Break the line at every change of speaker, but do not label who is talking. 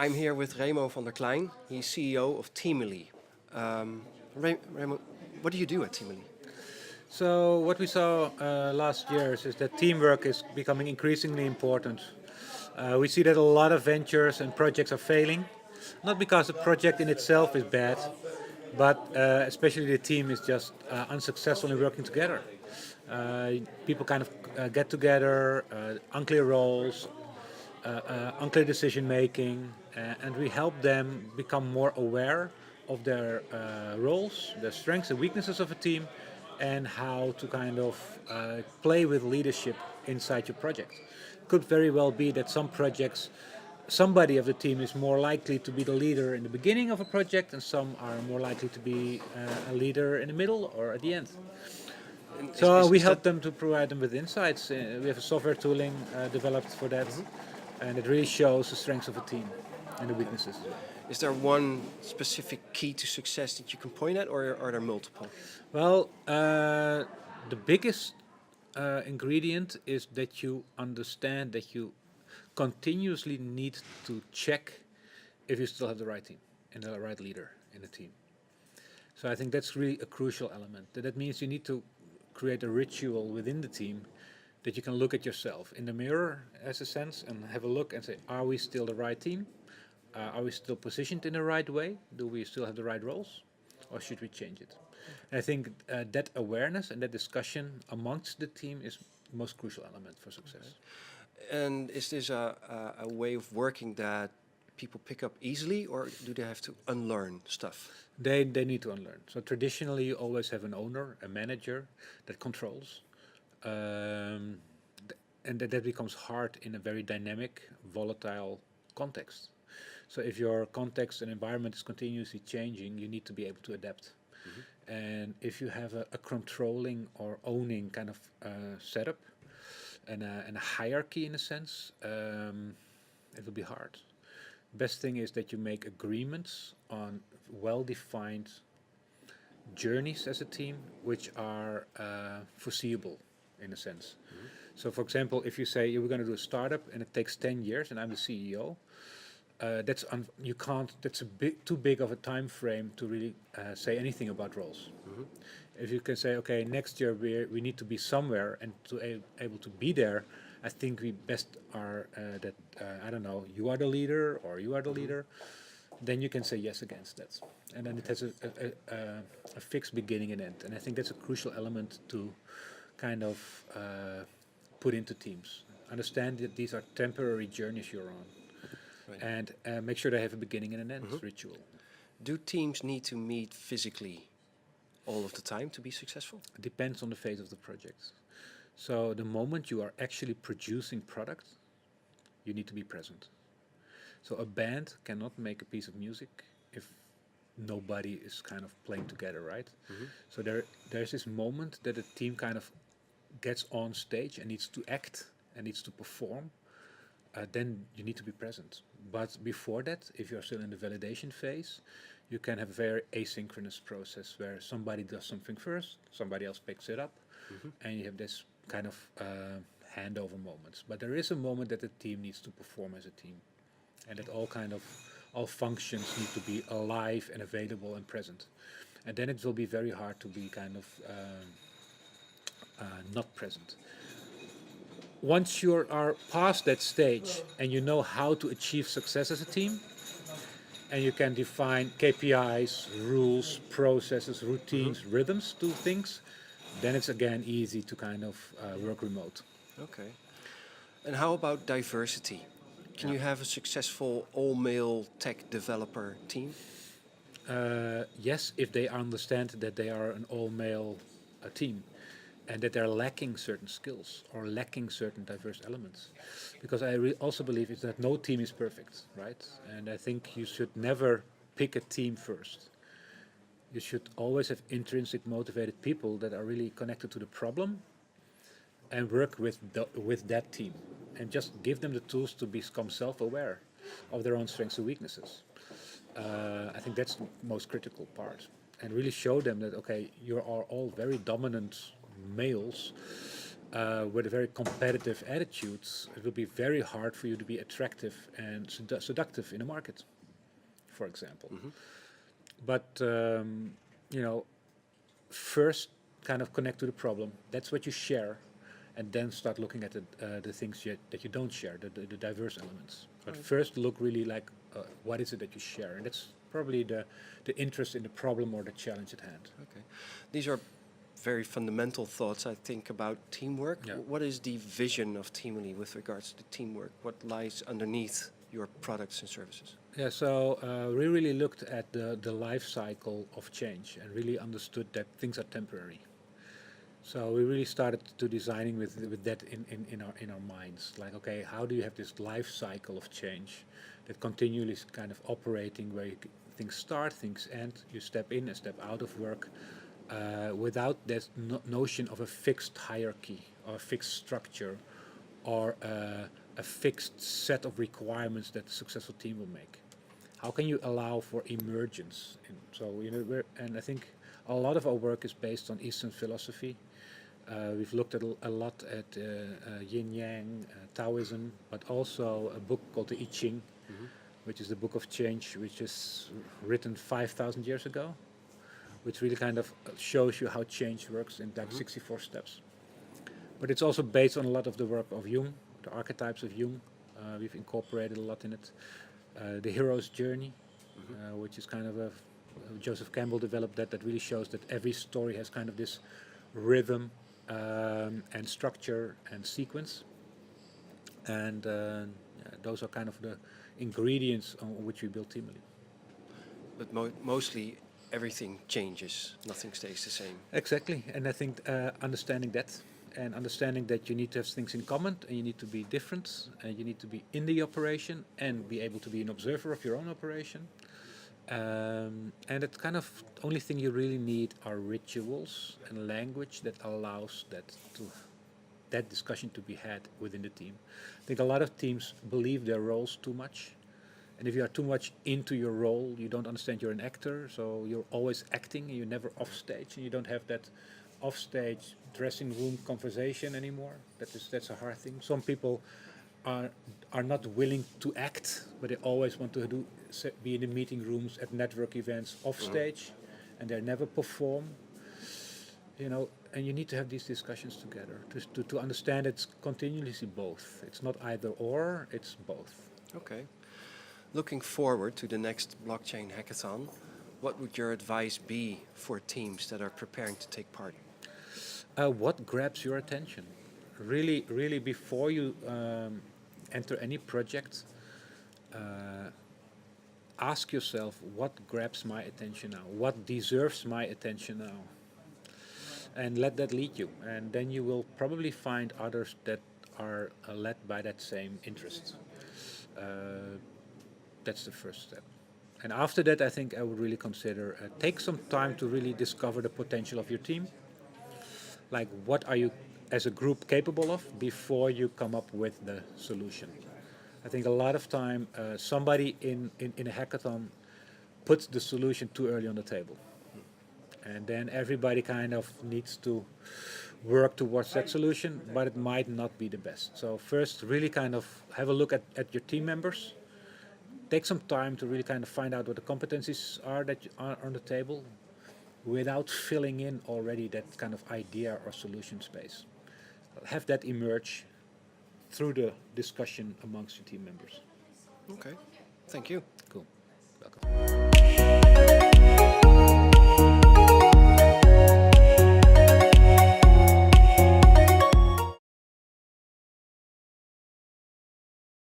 I'm here with Raimo van der Klein. He's CEO of Teamily. Raimo, what do you do at Teamily?
So what we saw last years is that teamwork is becoming increasingly important. We see that a lot of ventures and projects are failing, not because the project in itself is bad, but especially the team is just unsuccessful in working together. People kind of get together, unclear roles, unclear decision making, and we help them become more aware of their roles, their strengths and weaknesses of a team, and how to kind of play with leadership inside your project. Could very well be that some projects, somebody of the team is more likely to be the leader in the beginning of a project, and some are more likely to be a leader in the middle or at the end.
And
So we
is
help
that
them to provide them with insights. We have a software tooling developed for that, and it really shows the strengths of a team and the weaknesses as well.
is there one specific key to success that you can point at, or are there multiple?
Well, the biggest ingredient is that you understand that you continuously need to check if you still have the right team and the right leader in the team. So I think that's really a crucial element. That means you need to create a ritual within the team that you can look at yourself in the mirror, as a sense, and have a look and say, are we still the right team? Are we still positioned in the right way? Do we still have the right roles? Or should we change it? And I think that awareness and that discussion amongst the team is the most crucial element for success.
And is this a way of working that people pick up easily, or do they have to unlearn stuff?
They need to unlearn. So traditionally you always have an owner, a manager that controls. And that becomes hard in a very dynamic, volatile context. So if your context and environment is continuously changing, you need to be able to adapt. And if you have a controlling or owning kind of setup and a hierarchy in a sense, it will be hard. Best thing is that you make agreements on well-defined journeys as a team, which are foreseeable in a sense. So for example, if you say we're going to do a startup and it takes 10 years and I'm the CEO, you can't. That's too big of a time frame to really say anything about roles. If you can say, okay, next year we need to be somewhere, and to able to be there, I think we best are that I don't know, you are the leader or you are the leader. Then you can say yes against that, and then it has a fixed beginning and end. And I think that's a crucial element to kind of put into teams. Understand that these are temporary journeys you're on.
Right.
And make sure they have a beginning and an end ritual.
Do teams need to meet physically all of the time to be successful?
It depends on the phase of the project. So the moment you are actually producing product, you need to be present. So a band cannot make a piece of music if nobody is kind of playing together, right? So there's this moment that a team kind of gets on stage and needs to act and needs to perform. Then you need to be present. But before that, if you're still in the validation phase, you can have a very asynchronous process where somebody does something first, somebody else picks it up, and you have this kind of handover moments. But there is a moment that the team needs to perform as a team, and that all functions need to be alive and available and present. And then it will be very hard to be kind of not present. Once you are past that stage and you know how to achieve success as a team, and you can define KPIs, rules, processes, routines, rhythms to things, then it's again easy to kind of work remote.
Okay. And how about diversity? Can you have a successful all-male tech developer team?
Yes, if they understand that they are an all-male team, and that they're lacking certain skills or lacking certain diverse elements. Because I also believe is that no team is perfect, right? And I think you should never pick a team first. You should always have intrinsic motivated people that are really connected to the problem and work with that team, and just give them the tools to become self-aware of their own strengths and weaknesses. I think that's the most critical part, and really show them that, okay, you are all very dominant males, with a very competitive attitudes, it will be very hard for you to be attractive and seductive in a market, for example. But first kind of connect to the problem. That's what you share, and then start looking at the things that you don't share, the diverse elements. But first look really like what is it that you share, and that's probably the interest in the problem or the challenge at hand.
Okay. These are very fundamental thoughts, I think, about teamwork.
Yeah.
What is the vision of Teamily with regards to teamwork? What lies underneath your products and services?
Yeah, so we really looked at the life cycle of change and really understood that things are temporary. So we really started to designing with that in our minds. Like, okay, how do you have this life cycle of change that continually is kind of operating where things start, things end, you step in and step out of work without this notion of a fixed hierarchy or a fixed structure or a fixed set of requirements that a successful team will make. How can you allow for emergence? And I think a lot of our work is based on Eastern philosophy. We've looked at a lot at Yin Yang, Taoism, but also a book called the I Ching, which is the Book of Change, which is written 5,000 years ago, which really kind of shows you how change works in like 64 steps. But it's also based on a lot of the work of Jung, the archetypes of Jung. We've incorporated a lot in it. The hero's journey, which is kind of Joseph Campbell developed that really shows that every story has kind of this rhythm and structure and sequence. And those are kind of the ingredients on which we build Teamily.
But mostly everything changes, nothing stays the same.
Exactly, and I think understanding that, and understanding that you need to have things in common, and you need to be different, and you need to be in the operation, and be able to be an observer of your own operation. And it's kind of the only thing you really need are rituals and language that allows that discussion to be had within the team. I think a lot of teams believe their roles too much. And if you are too much into your role, you don't understand you're an actor, so you're always acting and you're never off stage, and you don't have that off stage dressing room conversation anymore. That's a hard thing. Some people are not willing to act, but they always want to be in the meeting rooms at network events off stage, and they never perform. And you need to have these discussions together to understand it's continuously both. It's not either or, it's both.
Okay. Looking forward to the next blockchain hackathon, what would your advice be for teams that are preparing to take part?
What grabs your attention? Really, before you enter any project, ask yourself, what grabs my attention now? What deserves my attention now? And let that lead you. And then you will probably find others that are led by that same interest. That's the first step. And after that, I think I would really consider, take some time to really discover the potential of your team. Like, what are you as a group capable of before you come up with the solution? I think a lot of time somebody in a hackathon puts the solution too early on the table. And then everybody kind of needs to work towards that solution, but it might not be the best. So first, really kind of have a look at your team members. Take some time to really kind of find out what the competencies are that are on the table without filling in already that kind of idea or solution space. Have that emerge through the discussion amongst your team members.
Okay, thank you.
Cool, welcome.